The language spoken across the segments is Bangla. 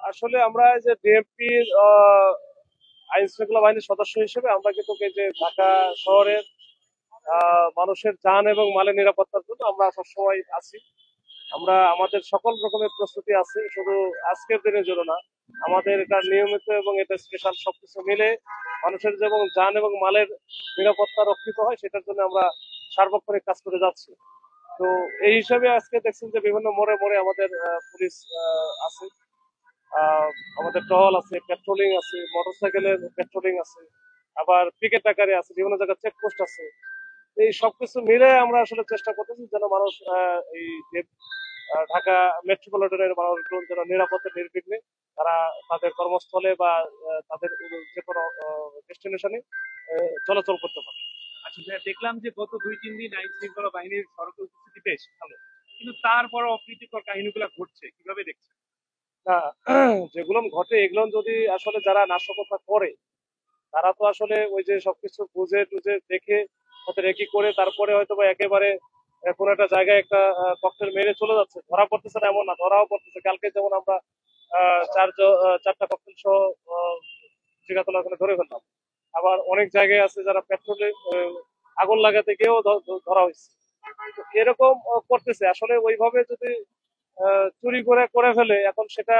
আসলে আমরা এই যে ডিএমপি আইন শৃঙ্খলা বাহিনীর সদস্য হিসেবে আমরা কিন্তু এই যে ঢাকা শহরের মানুষের যান এবং মালের নিরাপত্তার জন্য আমরা সবসময় আছি। আমরা আমাদের সকল রকমের প্রস্তুতি আছে, শুধু আজকের দিনের জন্য না, আমাদের এটা নিয়মিত এবং এটা স্পেশাল সবকিছু মিলে মানুষের যেমন যান এবং মালের নিরাপত্তা রক্ষিত হয় সেটার জন্য আমরা সার্বক্ষণিক কাজ করে যাচ্ছি। তো এই হিসাবে আজকে দেখছেন যে বিভিন্ন মোড়ে মোড়ে আমাদের পুলিশ আছে, আহ, আমাদের টহল আছে, পেট্রোলিং আছে, মোটরসাইকেলের পেট্রোলিং আছে, আবার পিকেট আকারে আছে, বিভিন্ন জায়গায় চেকপোস্ট আছে। এই সবকিছু মিলে আমরা আসলে চেষ্টা করতেছি যেন মানুষ এই যে ঢাকা মেট্রোপলিটনের মানুষজন যেন নিরাপদে নির্বিঘ্নে তারা তাদের কর্মস্থলে বা তাদের যে কোনো ডেস্টিনেশনে চলাচল করতে পারে। আচ্ছা ভাইয়া, দেখলাম যে গত 2-3 দিন আইন শৃঙ্খলা বাহিনীর সড়কে উপস্থিতি বেশ ভালো, কিন্তু তারপরও অপ্রীতিকর কাহিনীগুলো ঘটছে, কিভাবে দেখছেন? না, যেগুলো ঘটে এগুলো যদি আসলে যারা নাশকতা করে তারা তো আসলে ওই যে সবকিছু বুঝে টুঝে দেখে হয়তো রেকি করে তারপরে হয়তো বা একেবারে কোনো একটা জায়গায় একটা ককটেল মেরে চলে যাচ্ছে, ধরা পড়তেছে না এমন না, ধরাও পড়তেছে। কালকে যেমন আমরা চারটা ককটেল সহ জিগাতলা ওখানে ধরে ফেললাম। আবার অনেক জায়গায় আছে যারা পেট্রোলে আগুন লাগাতে গিয়েও ধরা হয়েছে। তো এরকম করতেছে আসলে ওইভাবে যদি চুরি করে করে ফেলে এখন সেটা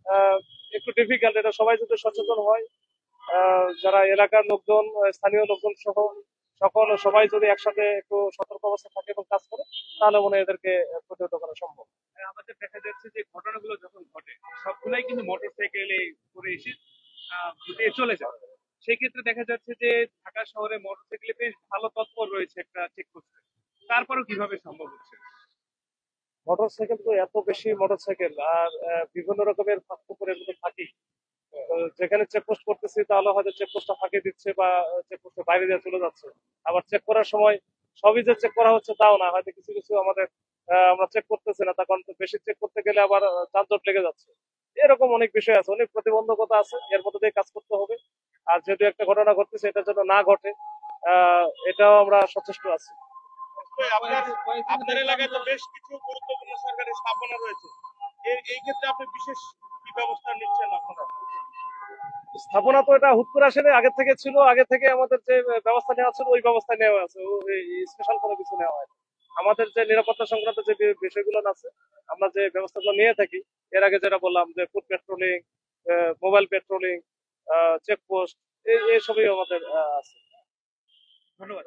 আহ, একটু ডিফিকাল্ট। এটা সবাই যদি সচেতন হয়, যারা এলাকার লোকজন, স্থানীয় লোকজন সহ সকল সবাই যদি একসাথে একটু সতর্ক অবস্থা থাকে এবং কাজ করে, তাহলে মনে হয় এদেরকে প্রতিহত করা সম্ভব। আমাদের দেখা যাচ্ছে যে ঘটনাগুলো যখন ঘটে সবগুলাই কিন্তু মোটর সাইকেলে করে এসে ঘুরে চলে যায়। সেই ক্ষেত্রে দেখা যাচ্ছে যে ঢাকা শহরে মোটর সাইকেলে বেশ ভালো তৎপর রয়েছে একটা চেকপোস্টে, তারপরেও কিভাবে সম্ভব হচ্ছে? মোটরসাইকেল তো এত বেশি মোটরসাইকেল আর বিভিন্ন রকমের ফাঁকফোকরের মধ্যে থাকি। তো যেখানে চেকপোস্ট করতেছি তাহলে হয়তো চেকপোস্টটা ফাঁকি দিচ্ছে বা চেকপোস্টের বাইরে দিয়ে চলে যাচ্ছে। আবার চেক করার সময় সবই যে চেক করা হচ্ছে তাও না, হয়তো কিছু কিছু আমাদের আমরা চেক করতেছি না, তার কারণ বেশি চেক করতে গেলে আবার যানজট লেগে যাচ্ছে। এরকম অনেক বিষয় আছে, অনেক প্রতিবন্ধকতা আছে, এর মধ্যে দিয়ে কাজ করতে হবে। আর যেহেতু একটা ঘটনা ঘটতেছে এটার জন্য না ঘটে, এটাও আমরা সচেষ্ট আছি। আপনার আপনার এলাকায় তো বেশ কিছু গুরুত্বপূর্ণ সরকারি স্থাপনা রয়েছে, এই ক্ষেত্রে আপনি বিশেষ কি ব্যবস্থা নিচ্ছেন আপনারা? স্থাপনা তো এটা হুট করে আসেনি, আগে থেকে ছিল, আগে থেকে আমাদের যে ব্যবস্থা নেওয়া ছিল ওই ব্যবস্থা নেওয়া আছে, স্পেশাল কোনো কিছু নেওয়া হয় না। আমাদের যে নিরাপত্তা সংক্রান্ত যে বিষয়গুলো আছে আমরা যে ব্যবস্থাগুলো নিয়ে থাকি, এর আগে যেটা বললাম যে food patrolling, mobile patrolling, checkpost, এই সবই আমাদের আছে। ধন্যবাদ।